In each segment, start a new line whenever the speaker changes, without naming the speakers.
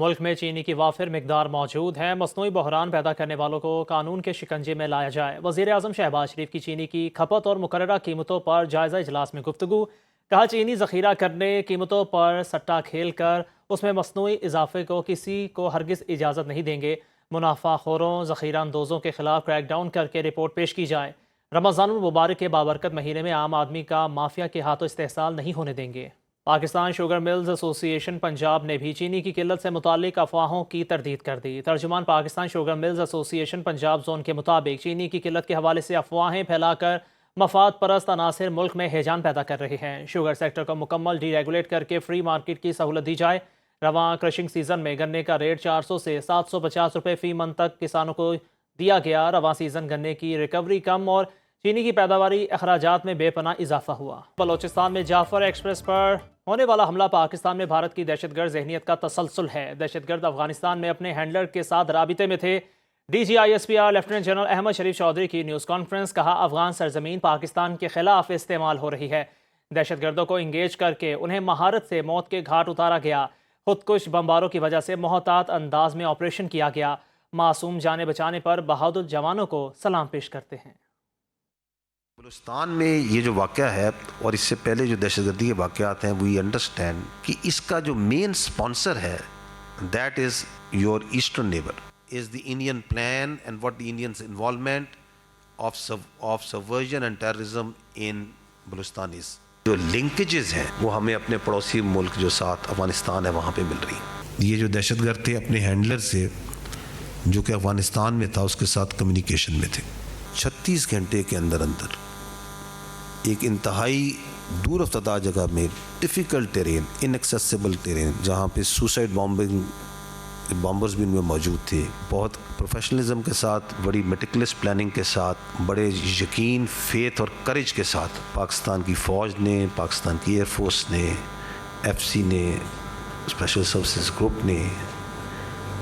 ملک میں چینی کی وافر مقدار موجود ہے، مصنوعی بحران پیدا کرنے والوں کو قانون کے شکنجے میں لایا جائے۔ وزیر اعظم شہباز شریف کی چینی کی کھپت اور مقررہ قیمتوں پر جائزہ اجلاس میں گفتگو۔ کہا چینی ذخیرہ کرنے، قیمتوں پر سٹا کھیل کر اس میں مصنوعی اضافے کو کسی کو ہرگز اجازت نہیں دیں گے۔ منافع خوروں، ذخیرہ اندوزوں کے خلاف کریک ڈاؤن کر کے رپورٹ پیش کی جائے۔ رمضان المبارک کے بابرکت مہینے میں عام آدمی کا مافیا کے ہاتھوں استحصال نہیں ہونے دیں گے۔ پاکستان شوگر ملز ایسوسی ایشن پنجاب نے بھی چینی کی قلت سے متعلق افواہوں کی تردید کر دی۔ ترجمان پاکستان شوگر ملز ایسوسی ایشن پنجاب زون کے مطابق چینی کی قلت کے حوالے سے افواہیں پھیلا کر مفاد پرست عناصر ملک میں ہیجان پیدا کر رہے ہیں۔ شوگر سیکٹر کو مکمل ڈی ریگولیٹ کر کے فری مارکیٹ کی سہولت دی جائے۔ رواں کرشنگ سیزن میں گنے کا ریٹ 400 سے 750 روپے فی من تک کسانوں کو دیا گیا۔ رواں سیزن گنے کی ریکوری کم اور چینی کی پیداواری اخراجات میں بے پناہ اضافہ ہوا۔ بلوچستان میں جعفر ایکسپریس پر ہونے والا حملہ پاکستان میں بھارت کی دہشت گرد ذہنیت کا تسلسل ہے۔ دہشت گرد افغانستان میں اپنے ہینڈلر کے ساتھ رابطے میں تھے۔ D G I S P R lieutenant general Ahmed Sharif Chaudhry کی نیوز کانفرنس۔ کہا افغان سرزمین پاکستان کے خلاف استعمال ہو رہی ہے۔ دہشت گردوں کو انگیج کر کے انہیں مہارت سے موت کے گھاٹ اتارا گیا۔ خودکش بمباروں کی وجہ سے محتاط انداز میں آپریشن کیا گیا۔ معصوم جانیں بچانے پر بہادر جوانوں کو سلام پیش کرتے ہیں۔
بلوچستان میں یہ جو واقعہ ہے اور اس سے پہلے جو دہشت گردی کے واقعات ہیں، وی انڈرسٹینڈ کہ اس کا جو مین سپانسر ہے that is your eastern neighbour, is the Indian plan and what the Indians involvement of subversion and terrorism in Balochistan is. جو لنکیجز ہیں وہ ہمیں اپنے پڑوسی ملک جو ساتھ افغانستان ہے وہاں پہ مل رہی ہیں۔ یہ جو دہشت گرد تھے اپنے ہینڈلر سے جو کہ افغانستان میں تھا اس کے ساتھ کمیونیکیشن میں تھے۔ 36 گھنٹے کے اندر ایک انتہائی دور افتادہ جگہ میں ڈیفیکلٹ ٹیرین، انیکسیسیبل ٹیرین، جہاں پہ سوسائڈ بامبرز بھی ان میں موجود تھے، بہت پروفیشنلزم کے ساتھ، بڑی میٹیکولس پلاننگ کے ساتھ، بڑے یقین، فیتھ اور کریج کے ساتھ پاکستان کی فوج نے، پاکستان کی ایئر فورس نے، ایف سی نے، اسپیشل سروسز گروپ نے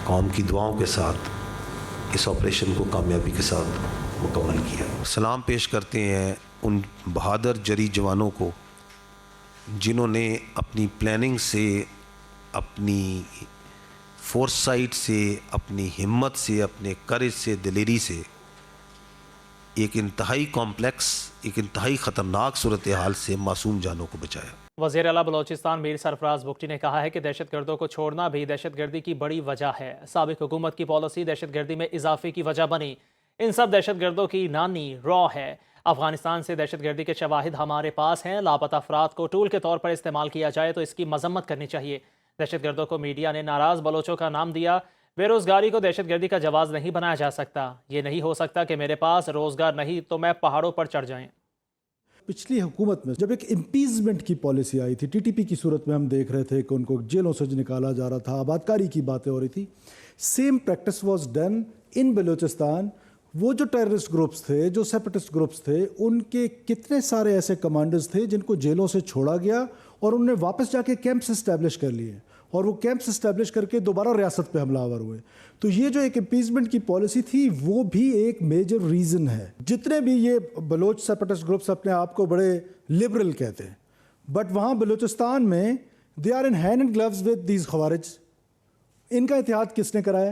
قوم کی دعاؤں کے ساتھ اس آپریشن کو کامیابی کے ساتھ مکمل کیا۔ سلام پیش کرتے ہیں ان بہادر جری جوانوں کو جنہوں نے اپنی پلاننگ سے، اپنی فورس سائٹ سے، اپنی ہمت سے، اپنے کریج سے، دلیری سے ایک انتہائی کمپلیکس، ایک انتہائی خطرناک صورتحال سے معصوم جانوں کو بچایا۔
وزیر اعلیٰ بلوچستان میر سرفراز بگٹی نے کہا ہے کہ دہشت گردوں کو چھوڑنا بھی دہشت گردی کی بڑی وجہ ہے۔ سابق حکومت کی پالیسی دہشت گردی میں اضافے کی وجہ بنی۔ ان سب دہشت گردوں کی نانی را ہے۔ افغانستان سے دہشت گردی کے شواہد ہمارے پاس ہیں۔ لاپتہ افراد کو ٹول کے طور پر استعمال کیا جائے تو اس کی مذمت کرنی چاہیے۔ دہشت گردوں کو میڈیا نے ناراض بلوچوں کا نام دیا۔ بے روزگاری کو دہشت گردی کا جواز نہیں بنایا جا سکتا۔ یہ نہیں ہو سکتا کہ میرے پاس روزگار نہیں تو میں پہاڑوں پر چڑھ جائیں۔
پچھلی حکومت میں جب ایک امپیزمنٹ کی پالیسی آئی تھی، ٹی ٹی پی کی صورت میں ہم دیکھ رہے تھے کہ ان کو جیلوں سے نکالا جا رہا تھا، آبادکاری کی باتیں ہو رہی تھی، same practice was done in Balochistan. وہ جو ٹیررسٹ گروپس تھے، جو سیپریٹسٹ گروپس تھے، ان کے کتنے سارے ایسے کمانڈرز تھے جن کو جیلوں سے چھوڑا گیا اور انہوں نے واپس جا کے کیمپس اسٹیبلش کر لیے اور وہ کیمپس اسٹیبلش کر کے دوبارہ ریاست پہ حملہ آور ہوئے۔ تو یہ جو ایک امپیچمنٹ کی پالیسی تھی وہ بھی ایک میجر ریزن ہے۔ جتنے بھی یہ بلوچ سیپریٹسٹ گروپس اپنے آپ کو بڑے لبرل کہتے ہیں، بٹ وہاں بلوچستان میں they are in hand and gloves with these خوارج۔ ان کا اتحاد کس نے کرایا؟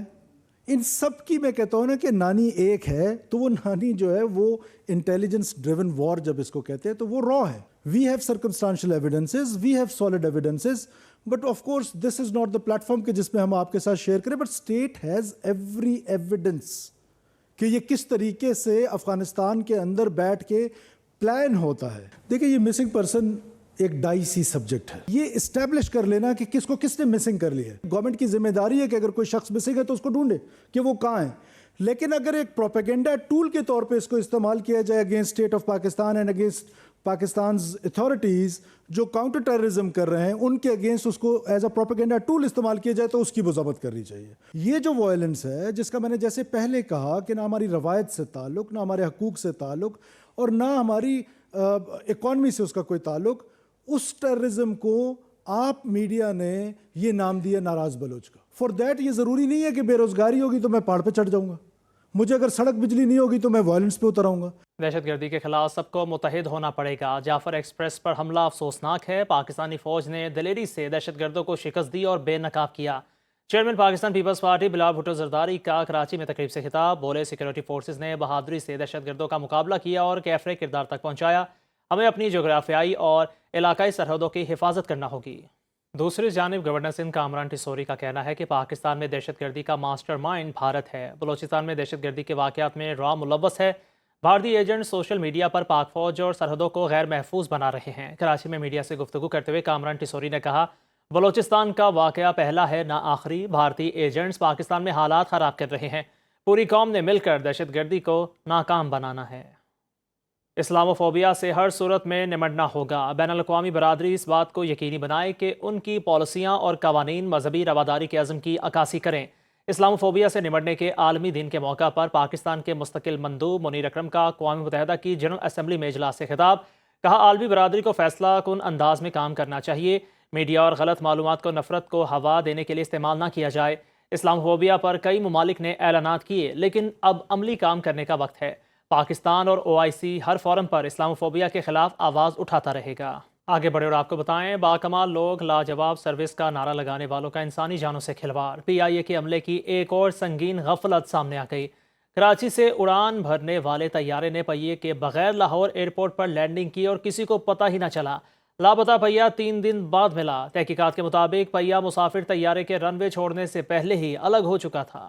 ان سب کی میں کہتا ہوں نا کہ نانی ایک ہے، تو وہ نانی جو ہے وہ انٹیلیجنس ڈریون وار جب اس کو کہتے ہیں تو وہ را ہے۔ We have circumstantial evidences, we have solid evidences, but of course this is not the platform کہ جس میں ہم آپ کے ساتھ شیئر کریں، but state has every evidence کہ یہ کس طریقے سے افغانستان کے اندر بیٹھ کے پلان ہوتا ہے۔ دیکھیں یہ مسنگ پرسن ایک ڈائسی سبجیکٹ ہے، یہ اسٹیبلش کر لینا کہ کس کو کس نے مسنگ کر لی ہے۔ گورنمنٹ کی ذمہ داری ہے کہ اگر کوئی شخص مسنگ ہے تو اس کو ڈھونڈے کہ وہ کہاں ہے، لیکن اگر ایک پروپیگنڈا ٹول کے طور پہ اس کو استعمال کیا جائے against state of Pakistan and against Pakistan's authorities جو کاؤنٹر ٹیررزم کر رہے ہیں، ان کے اگینسٹ اس کو ایز اے پروپیگنڈا ٹول استعمال کیا جائے تو اس کی مذمت کرنی چاہیے۔ یہ جو وائلنس ہے جس کا میں نے جیسے پہلے کہا کہ نہ ہماری روایت سے تعلق، نہ ہمارے حقوق سے تعلق اور نہ ہماری اکانومی سے اس کا کوئی تعلق، اس ٹیررزم کو آپ میڈیا نے یہ نام دیا ناراض بلوچ کا۔ فار دیٹ یہ ضروری نہیں ہے کہ بے روزگاری ہوگی تو میں پہاڑ پہ چڑھ جاؤں گا، مجھے اگر سڑک بجلی نہیں ہوگی تو میں وائلنس پہ اتر آؤں گا۔
دہشت گردی کے خلاف سب کو متحد ہونا پڑے گا۔ جعفر ایکسپریس پر حملہ افسوسناک ہے۔ پاکستانی فوج نے دلیری سے دہشت گردوں کو شکست دی اور بے نقاب کیا۔ چیئرمین پاکستان پیپلز پارٹی بلال بھٹو زرداری کا کراچی میں تقریب سے خطاب، بولے سیکورٹی فورسز نے بہادری سے دہشت گردوں کا مقابلہ کیا اور کیفر کردار تک پہنچایا، ہمیں اپنی جغرافیائی اور علاقائی سرحدوں کی حفاظت کرنا ہوگی۔ دوسری جانب گورنر سندھ کامران ٹیسوری کا کہنا ہے کہ پاکستان میں دہشت گردی کا ماسٹر مائنڈ بھارت ہے، بلوچستان میں دہشت گردی کے واقعات میں را ملوث ہے، بھارتی ایجنٹ سوشل میڈیا پر پاک فوج اور سرحدوں کو غیر محفوظ بنا رہے ہیں۔ کراچی میں میڈیا سے گفتگو کرتے ہوئے کامران ٹیسوری نے کہا، بلوچستان کا واقعہ پہلا ہے نہ آخری، بھارتی ایجنٹس پاکستان میں حالات خراب کر رہے ہیں، پوری قوم نے مل کر دہشت گردی کو ناکام بنانا ہے۔ اسلاموفوبیا سے ہر صورت میں نمٹنا ہوگا، بین الاقوامی برادری اس بات کو یقینی بنائے کہ ان کی پالیسیاں اور قوانین مذہبی رواداری کے عزم کی عکاسی کریں۔ اسلاموفوبیا سے نمٹنے کے عالمی دن کے موقع پر پاکستان کے مستقل مندوب منیر اکرم کا اقوام متحدہ کی جنرل اسمبلی میں اجلاس سے خطاب، کہا عالمی برادری کو فیصلہ کن انداز میں کام کرنا چاہیے، میڈیا اور غلط معلومات کو نفرت کو ہوا دینے کے لیے استعمال نہ کیا جائے۔ اسلاموفوبیا پر کئی ممالک نے اعلانات کیے، لیکن اب عملی کام کرنے کا وقت ہے۔ پاکستان اور OIC ہر فورم پر اسلاموفوبیا کے خلاف آواز اٹھاتا رہے گا۔ آگے بڑھے اور آپ کو بتائیں، باکمال لوگ لاجواب سروس کا نعرہ لگانے والوں کا انسانی جانوں سے کھلواڑ، PIA کے عملے کی ایک اور سنگین غفلت سامنے آ گئی۔ کراچی سے اڑان بھرنے والے طیارے نے پہیے کے بغیر لاہور ایئرپورٹ پر لینڈنگ کی اور کسی کو پتہ ہی نہ چلا۔ لاپتہ پہیہ 3 دن بعد ملا۔ تحقیقات کے مطابق پہیہ مسافر طیارے کے رن وے چھوڑنے سے پہلے ہی الگ ہو چکا تھا۔